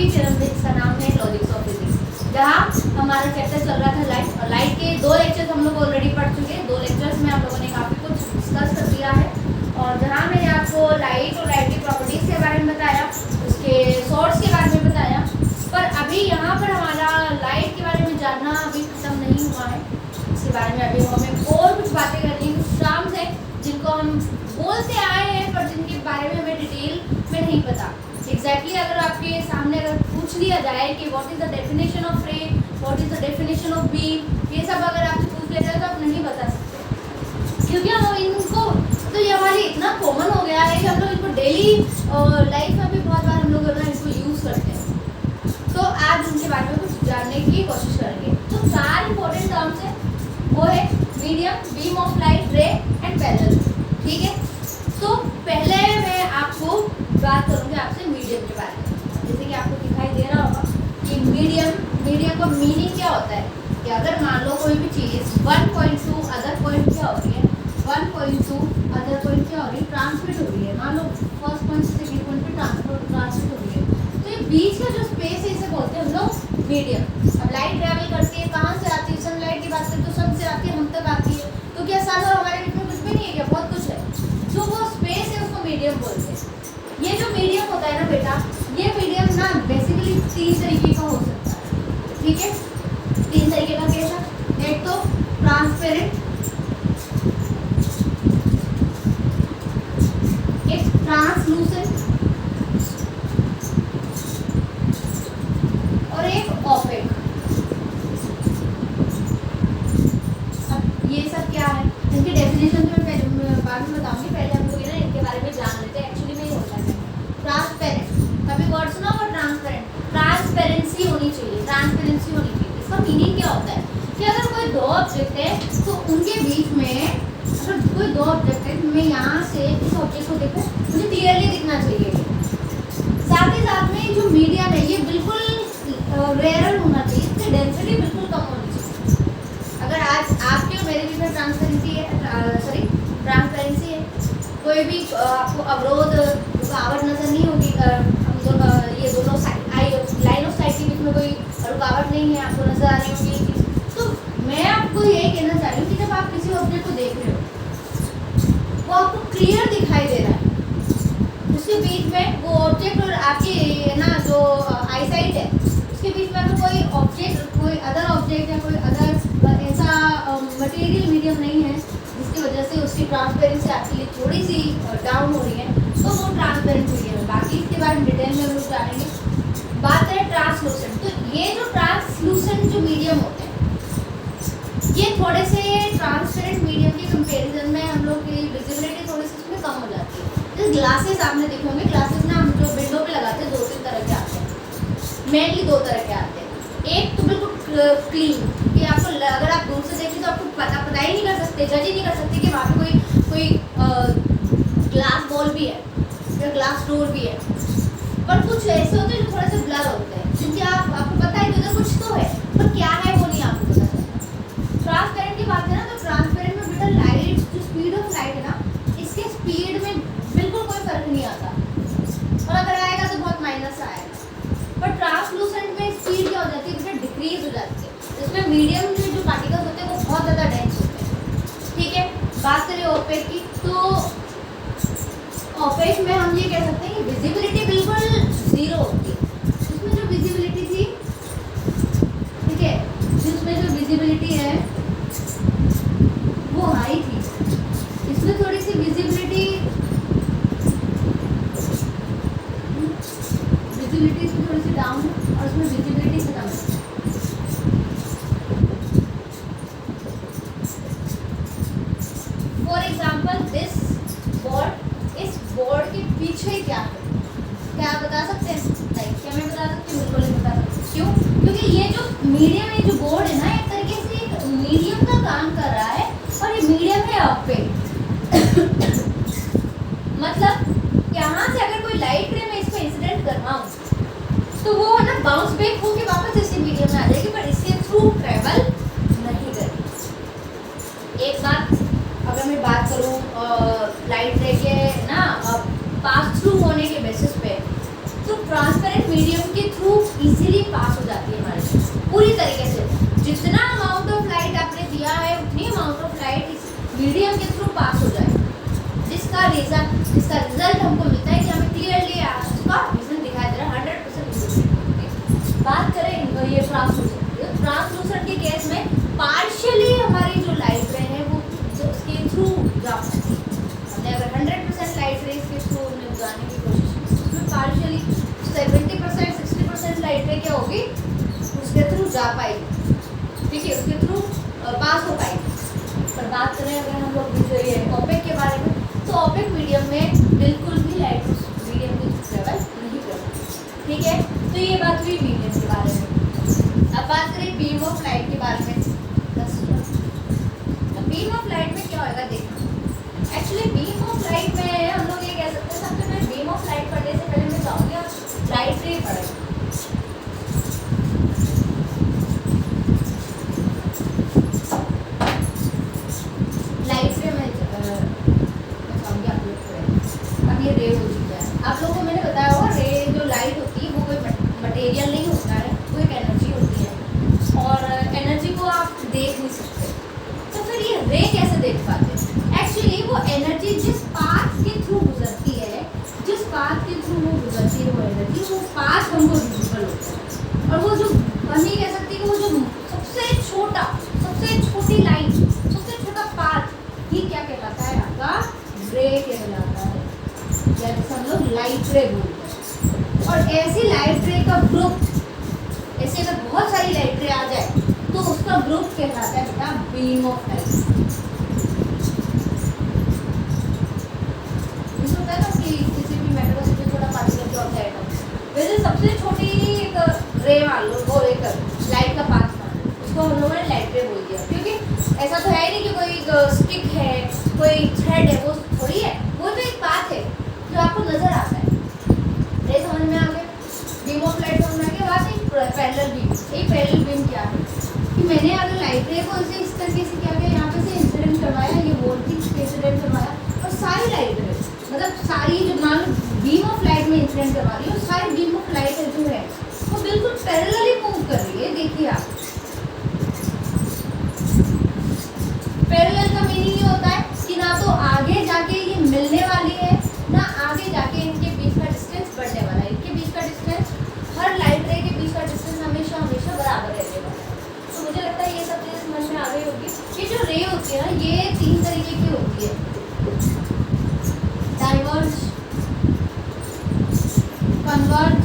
आपकी फिल्म में, जिसका नाम है लॉजिक्स ऑफ फिजिक्स, जहाँ हमारा चैप्टर चल रहा था लाइट, और लाइट के 2 लेक्चर्स हम लोग ऑलरेडी पढ़ चुके हैं। 2 लेक्चर्स में आप लोगों ने काफ़ी कुछ डिस्कस कर दिया है, और जहाँ मैंने आपको लाइट और लाइट की प्रॉपर्टीज़ के बारे में बताया, उसके सोर्स के बारे में बताया, पर अभी यहाँ पर हमारा लाइट के बारे में जानना अभी खत्म नहीं हुआ है। इसके बारे में अभी हमें और कुछ बातें करनी है, कुछ टर्म्स हैं जिनको हम बोलते आए हैं पर जिनके बारे में हमें डिटेल में नहीं पता। एग्जैक्टली अगर आपके सामने अगर पूछ लिया जाए कि what is the definition of रे, what is the definition of beam, ये सब अगर आपसे पूछ लिया जाए तो आप नहीं बता सकते, क्योंकि हम इनको, तो ये हमारी इतना कॉमन हो गया है कि हम लोग इनको डेली लाइफ में भी बहुत बार हम लोग इनको यूज़ करते हैं। तो आज उनके बारे में कुछ जानने की कोशिश करेंगे। तो 4 इंपॉर्टेंट टर्म्स हैं, वो है मीडियम, बीम ऑफ लाइट, रे एंड पैरेलल। ठीक है, तो पहले मैं आपको बात करूँगी आपसे मीडियम के बारे में। जैसे कि आपको दिखाई दे रहा होगा कि मीडियम का मीनिंग क्या होता है कि अगर मान लो कोई भी चीज़ 1.2 अदर पॉइंट क्या हो रही है, 1.2 अदर पॉइंट क्या हो रही है, ट्रांसमिट हो रही है। मान लो फर्स्ट पॉइंट से सेकंड पॉइंट पे ट्रांसमिट हो रही है, तो ये बीच का जो स्पेस है इसे बोलते हैं हम लोग मीडियम। अब लाइट ट्रैवल करती है, कहाँ से आती है, सनलाइट की बात करें तो सन से आती है, हम तक आती है, तो क्या सन और हमारे बीच में कुछ भी नहीं है क्या? बहुत कुछ है। जो वो स्पेस है उसको मीडियम बोलते हैं। ये जो मीडियम होता है ना बेटा, ये मीडियम ना बेसिकली 3 तरीके का हो सकता है। ठीक है, 3 तरीके का कैसा? एक तो ट्रांसपेरेंट, एक ट्रांसलूसेंट और एक ऑपेक। अब ये सब क्या है, इनकी डेफिनेशन तो मैं बाद में बताऊंगी, पहले हम लोग ना इनके बारे में जान लेते हैं। एक्चुअली में ये होता है ट्रांसपेरेंट, कभी वर्ड सुना होगा ट्रांसपेरेंट, ट्रांसपेरेंसी होनी चाहिए, ट्रांसपेरेंसी होनी चाहिए। इसका मीनिंग क्या होता है कि अगर कोई 2 ऑब्जेक्ट है तो उनके बीच में, अगर कोई 2 ऑब्जेक्ट है, मैं यहाँ से इस ऑब्जेक्ट को देखूँ, मुझे क्लियरली दिखना चाहिए। साथ ही साथ में जो मीडियम है ये बिल्कुल रेयर होना चाहिए, इसकी डेंसिटी बिल्कुल कम होनी चाहिए। अगर आज आपके और मेरे बीच में ट्रांसपेरेंसी है, कोई भी आपको अवरोध, रुकावट नजर नहीं होगी, ये दोनों लाइन ऑफ साइट के बीच में कोई रुकावट नहीं है, आपको नजर आ रही होगी ये चीज़। तो मैं आपको यही कहना चाह रही हूँ कि जब आप किसी ऑब्जेक्ट को देख रहे हो वो आपको क्लियर दिखाई दे रहा है, उसके बीच में वो ऑब्जेक्ट और आपकी ना जो आई साइट है उसके बीच में अगर कोई ऑब्जेक्ट, कोई अदर ऑब्जेक्ट या कोई अदर ऐसा मटेरियल मीडियम नहीं है जिसकी वजह से उसकी ट्रांसपेरेंसी आपके लिए थोड़ी सी डाउन हो रही है, तो वो ट्रांसपेरेंट मीडियम है। बाकी इसके बारे में डिटेल में हम लोग जानेंगे। बात करें ट्रांसलूसेंट, तो ये जो ट्रांसलूसेंट जो मीडियम होते हैं ये थोड़े से ट्रांसपेरेंट मीडियम के कंपेरिजन में हम लोग की विजिबिलिटी थोड़ी सी इसमें कम हो जाती है। जैसे ग्लासेस आपने देखे होंगे, ग्लासेस ना हम जो विंडो पे लगाते हैं 2-3 तरह के आते हैं, मेनली 2 तरह के आते हैं। एक तो बिल्कुल क्लीन, कि आपको अगर आप दूर से देखें तो आपको पता ही नहीं कर सकते, जज ही नहीं कर सकते कि वहाँ पे कोई ग्लास बॉल भी है या ग्लास डोर भी है। पर कुछ ऐसे होते हैं जो थोड़े से ब्लर होते हैं, क्योंकि आपको पता है कि उधर कुछ तो है पर क्या है वो नहीं आपको पता चलता। ट्रांसपेरेंट की बात है ना, तो ट्रांसपेरेंट में बेटा लाइट, जो स्पीड ऑफ लाइट है ना, इसके स्पीड में बिल्कुल कोई फर्क नहीं आता, और अगर आएगा तो बहुत माइनस आएगा। पर ट्रांसलूसेंट में स्पीड क्या हो जाती है बेटा, डिक्रीज हो जाती है। इसमें मीडियम जो पार्टिकल्स होते हैं वो बहुत ज़्यादा डेंस होते हैं। ठीक है, बात करें ओपेक की, तो ओपेक में हम ये कह सकते हैं कि विजिबिलिटी बिल्कुल 0 होती है। इसमें जो विजिबिलिटी थी, ठीक है, जिसमें जो विजिबिलिटी है वो हाई थी, इसमें थोड़ी सी विजिबिलिटी इसमें थोड़ी सी डाउन है, और उसमें विजिबिलिटी से डाउन है। फॉर एग्जाम्पल दिस बोर्ड, इस बोर्ड के पीछे क्या है, क्या आप बता सकते हैं? नहीं, क्या मैं बता सकती हूँ? बिल्कुल नहीं बता सकती। क्यों? क्योंकि ये जो मीडियम है, जो बोर्ड है ना, एक तरीके से एक मीडियम का काम कर रहा है, और ये मीडियम है ऑपेक। मतलब यहाँ से अगर कोई लाइट रे मैं इस पर इंसिडेंट करवाऊँ तो वो ना बाउंस बैक होके वापस इसी मीडियम में आ जाएगी, पर इसके थ्रू ट्रेवल नहीं करेगी। एक बात अगर मैं बात करूँ लाइट रे के ना पास थ्रू होने के बेसिस पे, तो ट्रांसपेरेंट मीडियम के थ्रू थ्रू इजीली पास हो जाती है हमारे पूरी तरीके से। जितना अमाउंट ऑफ लाइट आपने दिया है उतनी अमाउंट ऑफ लाइट इस मीडियम के थ्रू पास हो जाए, जिसका रिजल्ट हमको मिलता है कि हमें क्लियरली इसका रीजन दिखाई दे रहा है 100%। बात करें ये ट्रांसलूसेंट के केस में पार्शियली हमारी जो लाइट रे है वो उसके थ्रू जा सकती है। हमने अगर 100% लाइट रे इसके थ्रू जाने की कोशिश की उसमें पार्शियली 70% 60% लाइट रे क्या होगी उसके थ्रू जा पाएगी, ठीक है, उसके थ्रू पास हो पाएगी। पर बात करें अगर हम लोग जो ये ओपेक के बारे में, तो ओपेक मीडियम में बिल्कुल भी लाइट मीडियम की ट्रेवल नहीं करती, ठीक है। तो ये बात हुई मीडियम के बारे में। अब बात करें बीम ऑफ लाइट के बारे में। बीम ऑफ लाइट में क्या होगा देखना। एक्चुअली बीम ऑफ लाइट में हम लोग ये कह सकते हैं, सबसे पहले बीम ऑफ लाइट पढ़ने से पहले मैं चाहूँगी आप लाइट रे पढ़ें। आप लोगों को मैंने बताया होगा रे जो लाइट होती है वो कोई मटेरियल नहीं होता है, वो एक एनर्जी होती है और एनर्जी को आप देख नहीं सकते। तो फिर ये रे कैसे देख पाते हैं? एक्चुअली वो एनर्जी जिस पाथ के थ्रू गुजरती है, जिस पाथ के थ्रू वो गुजरती है वो एनर्जी, वो पाथ हमको विजिबल होता है। और वो जो हम ये कह सकते हैं कि वो जो सबसे छोटी लाइन, सबसे छोटा पाथ ही क्या कहलाता है? आपका रे कहलाता है, या जैसे हम लोग लाइट रे बोलते हैं। और ऐसी लाइट रे का ग्रुप, ऐसे अगर बहुत सारी लाइट रे आ जाए तो उसका ग्रुप कहलाता है बेटा बीम ऑफ लाइट। इसमें होता है ना कि किसी भी मेटल से छोटा पार्टिकल जो होता है वैसे सबसे छोटी एक रे मान लो, वो एक लाइट का पाथ मान लो, उसको हम लोगों ने लाइट रे बोल दिया। क्योंकि ऐसा तो है नहीं कि कोई स्टिक है, कोई थ्रेड है, वो थोड़ी है, वो तो एक पाथ है जो आपको नजर आता है। रे समझ में आ गया, बीम ऑफ लाइट समझ में आ गया। बात है पैरेलल बीम। एक पैरेलल बीम क्या है कि मैंने अगर लाइट रे को इस तरीके से क्या किया, यहाँ पे से इंसिडेंट करवाया, ये वोल्टेज इंसिडेंट करवाया और सारी लाइट रे मतलब सारी जो मान बीम ऑफ लाइट में इंसिडेंट करवा रही है और सारी बीम ऑफ लाइट जो है वो बिल्कुल पैरेलली मूव कर रही है। देखिए आप, पैरेलल का मीनिंग ये होता है कि ना तो आगे जाके ये मिलने वाली है, ना आगे जाके इनके बीच का डिस्टेंस बढ़ने वाला है। इनके बीच का डिस्टेंस, हर लाइट रे के बीच का डिस्टेंस हमेशा बराबर रहने वाला है। तो मुझे लगता है ये सब चीज़ें समझ में आ गई होगी। ये जो रे होती है ना, ये 3 तरीके की होती है, डाइवर्ज, कन्वर्ज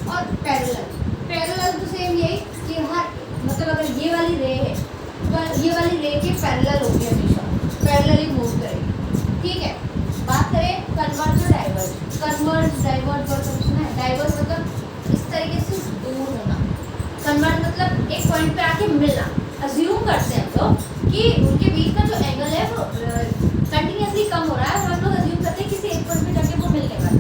और पैरेलल। पैरेलल तो सेम यही कि हर मतलब अगर ये वाली रे है तो ये वाली रे के पैरेलल होगी, हमेशा पैरेलली मूव करेगी, ठीक है। बात करें कन्वर्ज और डाइवर्ज। कन्वर्ज डाइवर्ज और सुना है। डाइवर्ज मतलब इस तरीके से दूर होना, कन्वर्ज मतलब एक पॉइंट पे आके मिलना। अज्यूम करते हैं हम लोग कि उनके बीच का जो एंगल है वो कंटिन्यूसली कम हो रहा है और हम लोग अज्यूम करते हैं किसी एक पॉइंट पे जाके वो मिलने वाला।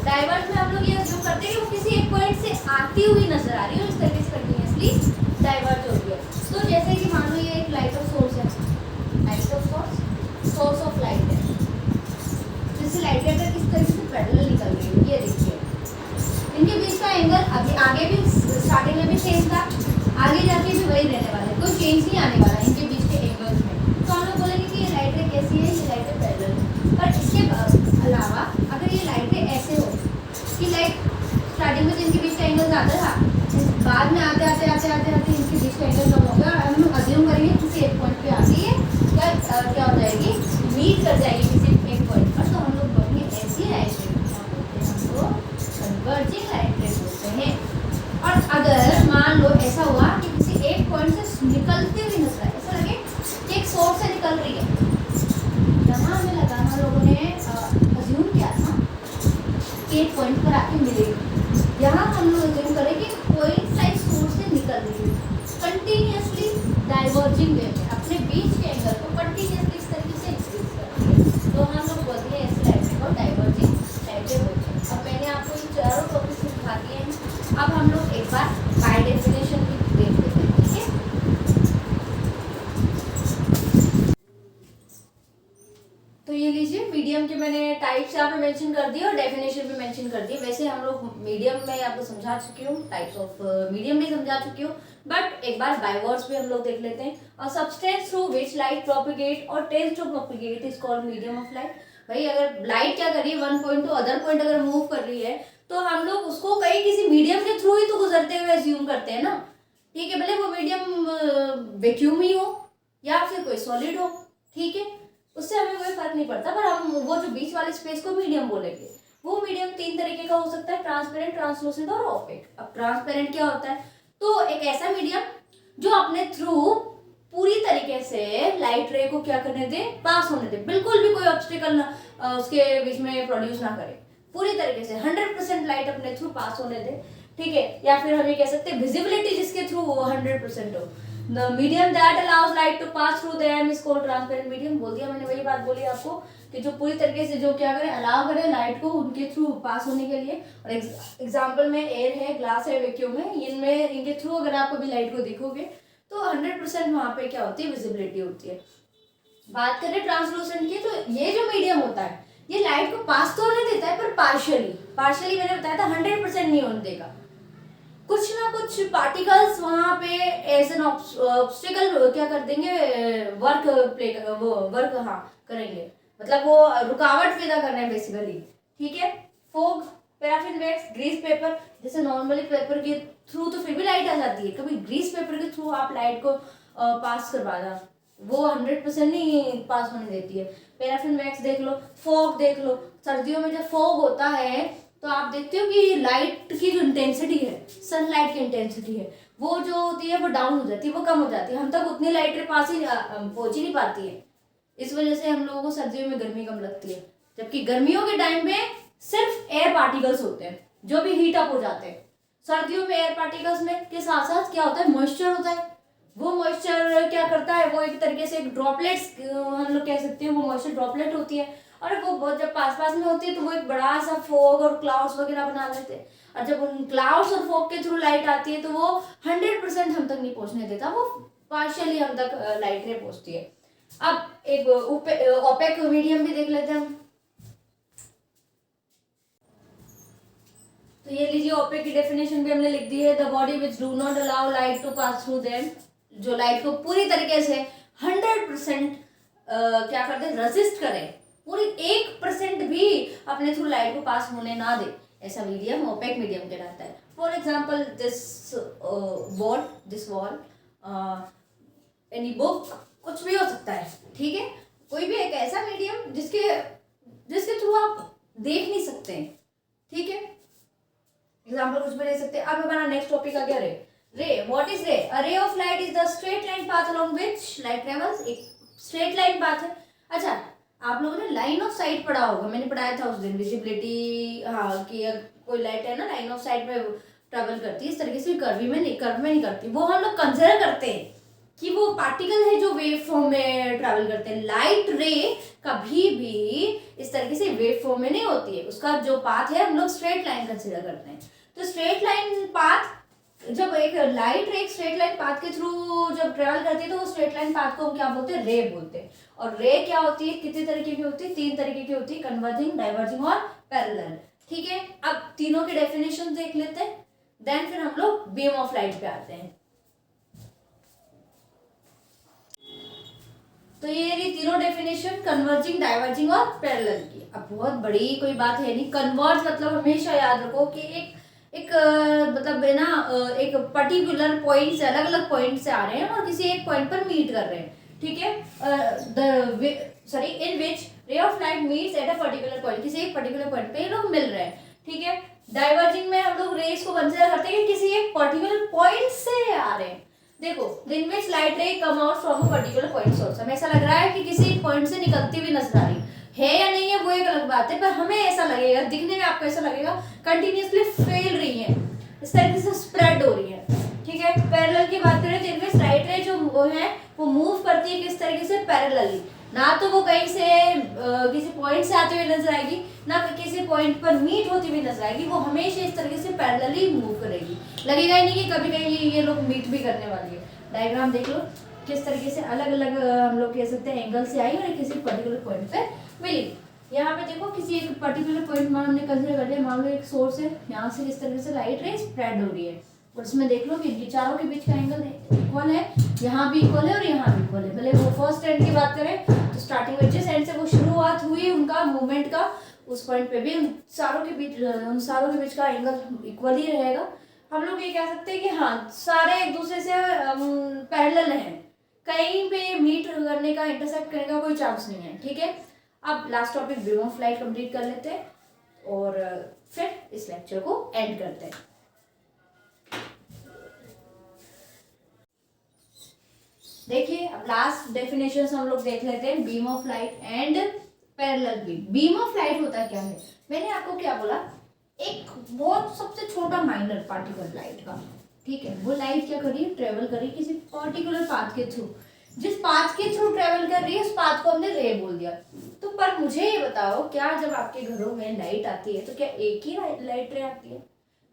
डाइवर्ज में हम लोग ये अज्यूम करते हैं कि वो किसी एक पॉइंट से आती हुई नजर आ रही है और इस तरीके से कंटिन्यूसली डाइवर्ज हो रही है। तो जैसे कि मान लो ये एक लाइट ऑफ सोर्स है, light of source of light है, जिससे लाइट अगर इस तरीके से पैरेलल निकल रही है, ये देखिए इनके बीच का एंगल आगे भी स्टार्टिंग में भी सेम था, आगे जाके भी वही रहने वाला है, कोई चेंज नहीं आने वाला इनके बीच के एंगल्स में। तो हम लोग बोलेंगे कि ये लाइटें कैसी है, ये लाइटें पैरेलल है। पर इसके अलावा अगर ये लाइटें ऐसे हो कि लाइट स्टार्टिंग में तो इनके बीच का एंगल ज़्यादा था, बाद में आते इनके बीच का एंगल कम हो गया और हम लोग अज्यूम करेंगे किसी एक पॉइंट पे आती है क्या हो जाएगी, मीट कर जाएगी किसी एक पॉइंट पर। तो हम लोग बोलेंगे ऐसी लाइटें हमको कन्वर्जिंग लाइटें बोलते हैं। और अगर मान लो ऐसा हुआ कि किसी एक पॉइंट से निकलते हुए नजर आए, ऐसा लगे कि एक सोर्स से निकल रही है, जहाँ हमें लगा हम लोगों ने अज्यूम किया था कि एक पॉइंट पर आके मिलेगी, यहाँ हम लोग अज्यूम करें कि कोई साइड सोर्स से निकल रही है कंटिन्यूसली डाइवर्जिंग वे में, अपने बीच के एंगल को कंटिन्यूसली इस तरीके से इंक्रीज कर रही है। तो हम लोग बोलते हैं ऐसी लाइटें को डाइवर्जिंग लाइटें बोलते हैं। अब मैंने आपको इन चारों टॉपिक्स सिखा दिए हैं, अब हम लोग एक बार बाय डेफिनेशन भी देख लेते हैं, ठीक है। तो ये लीजिए लीजिए, मीडियम के मैंने टाइप्स यहाँ पे मेंशन कर दिए और डेफिनेशन भी मेंशन कर दिए। वैसे हम लोग मीडियम में आपको समझा चुकी हूँ, टाइप्स ऑफ मीडियम भी समझा चुकी हूँ, बट एक बार बाय वर्ड्स भी हम लोग देख लेते हैं। और substance through which light propagate और tends to propagate is called medium of light. भाई अगर लाइट क्या कर रही है, one point to other point अगर मूव कर रही है तो हम लोग उसको कहीं किसी मीडियम के थ्रू ही तो गुजरते हुए अज्यूम करते हैं ना, ठीक है। भले वो मीडियम वैक्यूम ही हो या फिर कोई सॉलिड हो, ठीक है, उससे हमें कोई फर्क नहीं पड़ता, पर हम वो जो बीच वाले स्पेस को मीडियम बोलेंगे। वो मीडियम 3 तरीके का हो सकता है, ट्रांसपेरेंट, ट्रांसलूसेंट और ओपेक। अब ट्रांसपेरेंट क्या होता है, तो एक ऐसा मीडियम जो अपने थ्रू पूरी तरीके से लाइट रे को क्या करने दे, पास होने दे, बिल्कुल भी कोई ऑब्स्टिकल उसके बीच में प्रोड्यूस ना करे, पूरी तरीके से 100% लाइट अपने थ्रू पास होने दे, ठीक है। या फिर हम ये कह सकते हैं विजिबिलिटी जिसके थ्रू वो 100% हो। The medium that allows light to pass through them is called transparent medium। बोल दिया मैंने, वही बात बोली आपको कि जो पूरी तरीके से जो क्या करे, अलाउ करे लाइट को उनके थ्रू पास होने के लिए। और एग्जांपल में एयर है, ग्लास है, वैक्यूम है, इनमें इनके थ्रू अगर आप अभी लाइट को देखोगे तो 100% वहाँ पे क्या होती है, विजिबिलिटी होती है। बात करें ट्रांसलूसेंट की, तो ये जो मीडियम होता है ये लाइट को पास तो होने देता है पर पार्शियली मैंने बताया था 100% नहीं होने देगा। कुछ ना कुछ पार्टिकल्स वहां पे एज एन ऑब्स्टिकल क्या कर देंगे, वर्क करेंगे, मतलब वो रुकावट पैदा करना है बेसिकली, ठीक है। Fog, paraffin wax, grease paper, जैसे नॉर्मली पेपर के थ्रू तो फिर भी लाइट आ जाती है, कभी ग्रीस पेपर के थ्रू आप लाइट को पास करवाना, वो 100% नहीं पास होने देती है। पैराफिन वैक्स देख लो, फॉग देख लो, सर्दियों में जब फॉग होता है तो आप देखते हो कि लाइट की जो इंटेंसिटी है, सनलाइट की इंटेंसिटी है, वो जो होती है वो डाउन हो जाती है, वो कम हो जाती है, हम तक उतनी लाइट पास ही पहुंच ही नहीं पाती है। इस वजह से हम लोगों को सर्दियों में गर्मी कम लगती है, जबकि गर्मियों के टाइम में सिर्फ एयर पार्टिकल्स होते हैं जो भी हीट अप हो जाते हैं। सर्दियों में एयर पार्टिकल्स में के साथ साथ क्या होता है, मॉइस्चर होता है। वो मॉइस्चर क्या करता है, वो एक तरीके से एक ड्रॉपलेट्स हम लोग कह सकते हैं, वो मॉइस्चर ड्रॉपलेट होती है, और वो बहुत जब पास में होती है तो वो एक बड़ा सा फॉग और क्लाउड्स वगैरह बना लेते हैं। और जब उन क्लाउड्स और फॉग के थ्रू लाइट आती है तो वो 100% हम तक नहीं पहुंचने देता, वो पार्शियली हम तक लाइट रे पहुंचती है। अब एक ओपेक मीडियम भी देख लेते हैं हम। तो ये लीजिए, ओपेक की डेफिनेशन भी हमने लिख दी है, the body which do not allow light to pass through them, जो लाइट को पूरी तरीके से 100% क्या करते हैं, रेजिस्ट करें, पूरी 1% भी अपने थ्रू लाइट को पास होने ना दे, ऐसा मीडियम ओपेक मीडियम कहलाता है। For example this wall, any book, कुछ भी हो सकता है, ठीक है। कोई भी एक ऐसा मीडियम जिसके थ्रू आप देख नहीं सकते हैं, ठीक है। एग्जाम्पल कुछ भी ले सकते हैं। अब हमारा नेक्स्ट टॉपिक आ गया रे। What is ray? A ray of light is the straight line path along which light travels. एक स्ट्रेट लाइन पाथ है। अच्छा, आप लोगों ने लाइन ऑफ साइट पढ़ा होगा, मैंने पढ़ाया था उस दिन, विजिबिलिटी, हाँ, कि कोई लाइट है ना लाइन ऑफ साइट में ट्रेवल करती है, इस तरीके से कर्व में नहीं करती, वो हम लोग कंसिडर करते हैं कि वो पार्टिकल है जो वेव फॉर्म में ट्रैवल करते हैं। लाइट रे कभी भी इस तरीके से वेव फॉर्म में नहीं होती है, उसका जो पाथ है हम लोग स्ट्रेट लाइन कंसिडर करते हैं। तो स्ट्रेट लाइन पाथ, जब एक लाइट रे एक स्ट्रेट लाइन पाथ के थ्रू जब ट्रेवल करती है तो वो स्ट्रेट लाइन पाथ को हम क्या बोलते हैं, रे बोलते हैं। और रे क्या होती है, कितने तरीके की होती है, 3 तरीके की होती है, कन्वर्जिंग, डाइवर्जिंग और पैरेलल, ठीक है। अब तीनों के डेफिनेशन देख लेते हैं, देन फिर हम लोग बीम ऑफ लाइट पे आते हैं। तो ये रही तीनों डेफिनेशन, कन्वर्जिंग, डाइवर्जिंग और पैरेलल की। अब बहुत बड़ी कोई बात है नहीं, कन्वर्ज मतलब हमेशा याद रखो कि एक मतलब है ना, एक पर्टिकुलर पॉइंट से, अलग अलग पॉइंट से आ रहे हैं और किसी एक पॉइंट पर मीट कर रहे हैं, ठीक है। In which ray of light meets at a particular point, किसी एक पर्टिकुलर पॉइंट पे ये लोग मिल रहे हैं, ठीक है। डाइवर्जिंग में हम लोग रेस को कंसिडर करते हैं कि किसी एक पर्टिकुलर पॉइंट से आ रहे हैं। देखो, इन विच लाइट रे come out from a particular point source, हमें ऐसा लग रहा है कि किसी एक पॉइंट से निकलती हुई नजर आ रही है या नहीं है वो एक अलग बात है, पर हमें ऐसा लगेगा, दिखने में आपको ऐसा लगेगा कंटिन्यूअसली फैल रही है, इस तरीके से स्प्रेड हो रही है, ठीक है। पैरेलल की बात करें तो इनमें लाइट रे जो वो है वो मूव करती है किस तरीके से, पैरेलली, ना तो वो कहीं से किसी पॉइंट से आते हुए नजर आएगी, ना किसी पॉइंट पर मीट होती हुई नजर आएगी, वो हमेशा इस तरीके से पैरेलली मूव करेगी, लगेगा ही नहीं कि कभी कहीं ये लोग मीट भी करने वाली है। डायग्राम देख लो किस तरीके से अलग अलग हम लोग कह सकते हैं एंगल से आई और किसी पर्टिकुलर पॉइंट पे मिली। यहाँ पे देखो किसी एक पर्टिकुलर पॉइंट में हमने कंसीडर कर लिया, मान लो एक सोर्स है, यहाँ से इस तरीके से लाइट रे स्प्रेड हो रही है और इसमें देख लो कि चारों के बीच का एंगल इक्वल है, यहाँ भी इक्वल है और यहाँ भी इक्वल है। भले वो फर्स्ट एंड की बात करें तो स्टार्टिंग में जिस एंड से वो शुरुआत हुई उनका मूवमेंट का, उस पॉइंट पे भी उन सारों के बीच का एंगल इक्वल ही रहेगा। हम लोग ये कह सकते हैं कि हाँ सारे एक दूसरे से पैरेलल हैं, कहीं पे मीट करने का, इंटरसेक्ट करने का कोई चांस नहीं है। ठीक है, अब last topic beam of light complete कर लेते हैं और फिर इस लेक्चर को एंड करते हैं। देखिए अब लास्ट डेफिनेशन हम लोग देख लेते हैं, beam of light and parallel beam. Beam of light होता क्या है, मैंने आपको क्या बोला, एक बहुत सबसे छोटा माइनर पार्टिकल लाइट का। ठीक है, वो लाइट क्या करी, ट्रेवल करी किसी पर्टिकुलर पाथ के थ्रू, जिस पाथ के थ्रू ट्रेवल कर रही है उस पाथ को हमने रे बोल दिया। तो पर मुझे ये बताओ, क्या जब आपके घरों में लाइट आती है तो क्या एक ही लाइट रे आती है,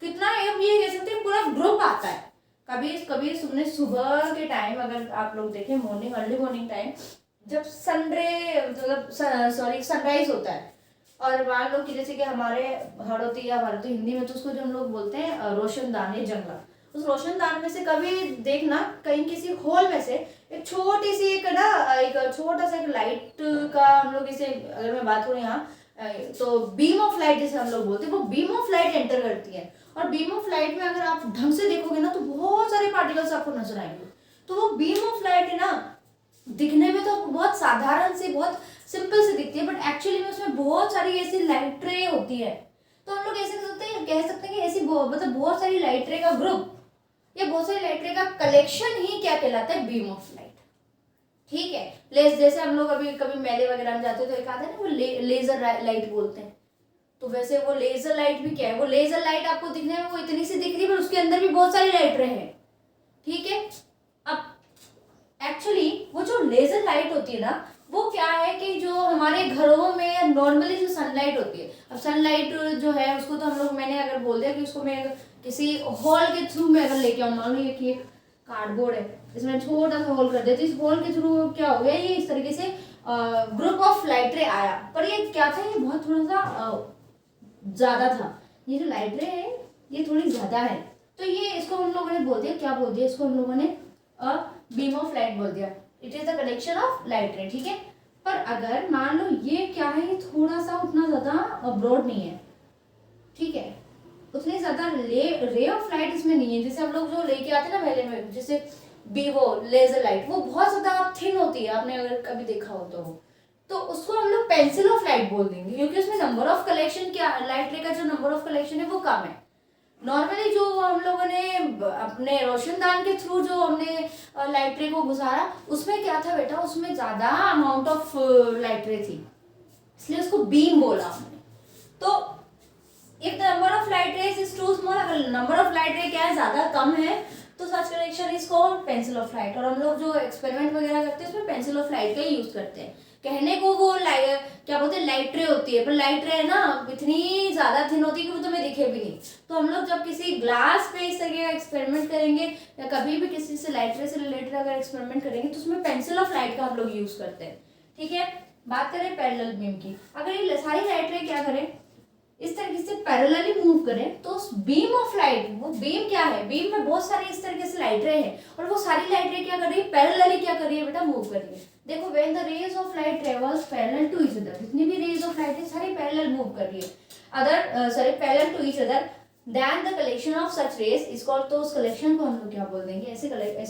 कितना, ये कह सकते हैं पूरा ग्रुप आता है। कभी कभी तुमने सुबह के टाइम अगर आप लोग देखें, मॉर्निंग अर्ली मॉर्निंग टाइम जब मतलब सनराइज होता है और मान लो कि जैसे कि हमारे हड़ौती या भारतीय हिंदी में तो उसको जो हम लोग बोलते हैं रोशनदान या जंगला, उस रोशनदान में से कभी देखना कहीं किसी होल में से एक छोटी सी एक छोटा सा एक लाइट का, हम लोग इसे अगर मैं बात करूँ यहाँ तो बीम ऑफ लाइट जैसे हम लोग बोलते हैं, वो बीम ऑफ लाइट एंटर करती है। और बीम ऑफ लाइट में अगर आप ढंग से देखोगे ना तो बहुत सारे पार्टिकल्स आपको नजर आएंगे। तो वो बीम ऑफ लाइट है ना, दिखने में तो बहुत साधारण सी, बहुत सिंपल से दिखती है, बट एक्चुअली में उसमें बहुत सारी ऐसी लाइट रे होती है। तो हम लोग ऐसे कह सकते हैं कि ऐसी मतलब बहुत सारी लाइट रे का ग्रुप या बहुत सारी लाइट रे का कलेक्शन ही क्या कहलाता है, बीम ऑफ लाइट। ठीक है, जैसे हम लोग अभी कभी मेले वगैरह में जाते हैं तो एक आता है ना वो लेजर लाइट बोलते हैं, तो वैसे वो लेजर लाइट भी क्या है, वो लेजर लाइट आपको दिखने में वो इतनी सी दिख रही है पर उसके अंदर भी बहुत सारी लाइट रे हैं। ठीक है, अब एक्चुअली वो जो लेजर लाइट होती है ना, वो क्या है कि जो हमारे घरों में नॉर्मली जो सनलाइट होती है, अब सनलाइट जो है उसको तो हम लोग, मैंने अगर बोल दिया कि उसको मैं किसी हॉल के थ्रू में अगर लेके आऊँ, मान लो ये कि कार्डबोर्ड है, इसमें छोटा सा होल कर देती, इस होल के थ्रू क्या हो गया, ये इस तरीके से ग्रुप ऑफ लाइट रे आया, पर ये क्या था, ये बहुत थोड़ा सा ज्यादा था, ये जो लाइट रे है ये थोड़ी ज्यादा है, तो ये इसको हम लोगों ने बोल दिया, क्या बोल दिया इसको हम लोगों ने, बीम ऑफ लाइट बोल दिया। It is the collection of light रे। ठीक है, पर अगर मान लो ये क्या है, ये थोड़ा सा उतना ज्यादा ब्रॉड नहीं है, ठीक है, उतनी ज्यादा रे ऑफ लाइट इसमें नहीं है। जैसे हम लोग जो लेके आते हैं ना मेले में, जैसे वो लेजर लाइट, वो बहुत ज्यादा थिन होती है, आपने अगर कभी देखा हो तो उसको हम लोग पेंसिल ऑफ लाइट बोल देंगे, क्योंकि उसमें नंबर ऑफ कलेक्शन, क्या लाइट रे का जो नंबर ऑफ कलेक्शन है वो कम है। नॉर्मली जो हम लोगों ने अपने रोशनदान के थ्रू जो हमने लाइट रे को गुजारा, उसमें क्या था बेटा, उसमें ज्यादा अमाउंट ऑफ लाइट रे थी, इसलिए उसको बीम बोला हमने। तो if the number of light rays is too small, अगर number of light ray क्या है, ज्यादा कम है, तो such connection is called pencil of light। और हम लोग जो एक्सपेरिमेंट वगैरह करते हैं उसमें पेंसिल ऑफ लाइट का ही यूज करते हैं। कहने को वो क्या बोलते हैं, लाइट रे होती है, पर लाइट रे है ना इतनी ज्यादा थिन होती है कि वो तुम्हें दिखे भी नहीं। तो हम लोग जब किसी ग्लास पे इस तरह का एक्सपेरिमेंट करेंगे या कभी भी किसी से लाइट रे से रिलेटेड अगर एक्सपेरिमेंट करेंगे तो उसमें पेंसिल ऑफ लाइट का हम लोग यूज करते हैं। ठीक है, बात करें पैरेलल बीम की, अगर ये सारी लाइट रे क्या करें, इस तरीके से पैरेलली मूव करें, तो उस बीम ऑफ लाइट, वो बीम क्या है, बीम में बहुत सारी इस तरीके से लाइट रे हैं और वो सारी लाइट रे क्या कर रही है, पैरेलली क्या कर रही है बेटा, मूव कर रही है। देखो when the rays of light travels parallel to each other, जितनी भी रेज ऑफ लाइट है सारी पैरेलल मूव कर रही है, parallel to each other, then the collection of such rays is called, तो उस कलेक्शन को हम लोग क्या बोल देंगे, ऐसे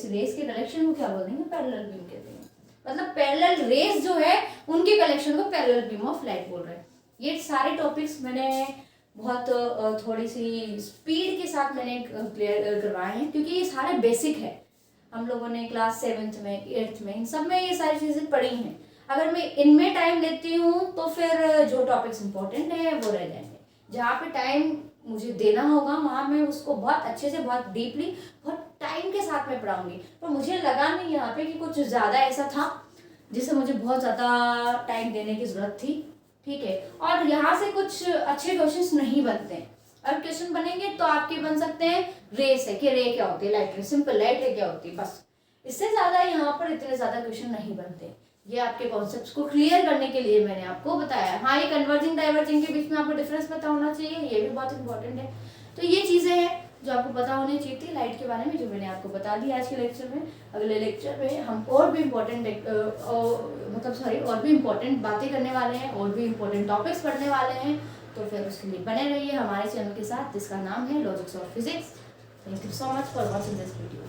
रेज के कलेक्शन को क्या बोल देंगे, पैरेलल बीम कहते हैं। मतलब पैरेलल रेज जो है उनके कलेक्शन को पैरेलल बीम ऑफ लाइट बोल रहे हैं। ये सारे टॉपिक्स मैंने बहुत थोड़ी सी स्पीड के साथ मैंने क्लियर करवाए हैं, क्योंकि ये सारे बेसिक है, हम लोगों ने क्लास 7th में 8th में इन सब में ये सारी चीज़ें पढ़ी हैं। अगर मैं इनमें टाइम लेती हूँ तो फिर जो टॉपिक्स इंपॉर्टेंट है वो रह जाएंगे, जहाँ पे टाइम मुझे देना होगा वहाँ मैं उसको बहुत अच्छे से, बहुत डीपली, बहुत टाइम के साथ में पढ़ाऊंगी। पर मुझे लगा नहीं यहाँ पे कि कुछ ज़्यादा ऐसा था जिसे मुझे बहुत ज़्यादा टाइम देने की ज़रूरत थी। ठीक है, और यहाँ से कुछ अच्छे क्वेश्चंस नहीं बनते हैं, और क्वेश्चन बनेंगे तो आपके बन सकते हैं रे से, कि रे क्या होती है, लाइट रे, सिंपल लाइट रे क्या होती है, बस। इससे ज़्यादा यहाँ पर इतने ज़्यादा क्वेश्चन नहीं बनते। ये आपके कॉन्सेप्ट्स को क्लियर करने के लिए मैंने आपको बताया। हाँ, ये कन्वर्जिंग डाइवर्जिंग के बीच में आपको डिफरेंस पता होना चाहिए, ये भी बहुत इंपॉर्टेंट है। तो ये चीज़ें हैं जो आपको पता होनी चाहिए थी लाइट के बारे में, जो मैंने आपको बता दी आज के लेक्चर में। अगले लेक्चर में हम और भी इम्पोर्टेंट और भी इम्पोर्टेंट बातें करने वाले हैं, और भी इम्पोर्टेंट टॉपिक्स पढ़ने वाले हैं। तो फिर उसके लिए बने रहिए हमारे चैनल के साथ, जिसका नाम है logics of physics. Thank you so much for watching this video.